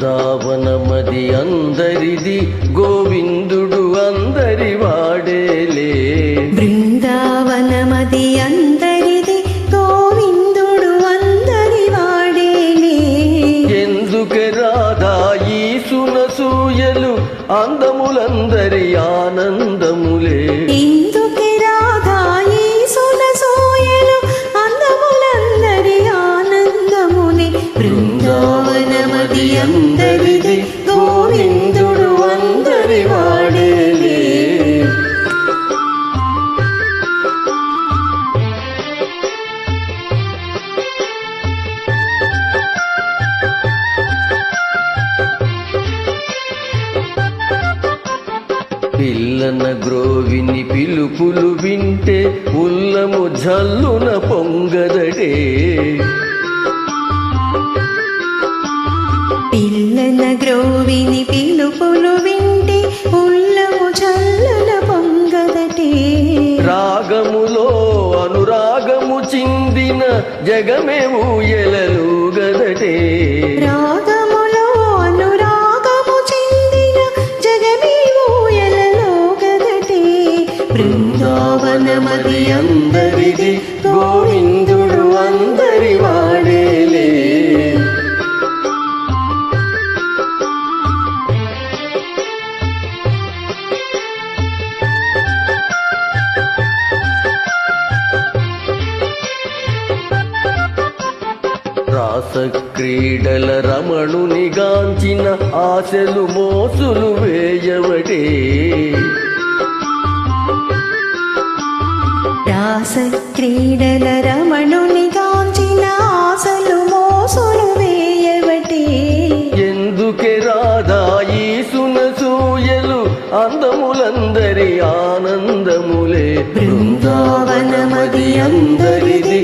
బృందావనమది అందరిది గోవిందుడు అందరి వాడేలే. బృందావనమది అందరిది గోవిందుడు అందరి వాడేలే. ఎందుకే రాధా ఈ సునసూయలు అందములందరి ఆనందములే. ఎందుకే రాధా ఈ సునసూయలు అందములందరి ఆనందములే. బృందావనమది అందరిది గోవిందుడు అందరి వాడేలే. పిల్లన గ్రోవిని పిలుపులు వింటే ఉల్లము జల్లున పొంగదడే. పిల్లన గ్రోవిని పిలుపులు వింటే ఉల్లము చల్లున పొంగదటే. రాగములో అనురాగము చిందిన జగమే ఊయలలు గదటే. రాగములో అనురాగము చిందిన జగమే ఊయలలో గదటే. బృందావనమది అందరిది గోవిందుడు అందరి వాడేలే. రాస క్రీడల రమణుని గాంచిన ఆశలు మోసులు వేయవటే. రాస క్రీడల రమణుని గాంచిన ఆశలు మోసులు వేయవటే. ఎందుకే రాధా ఈ సునసూయలు అందములందరి ఆనందములే. బృందావనమది అందరిది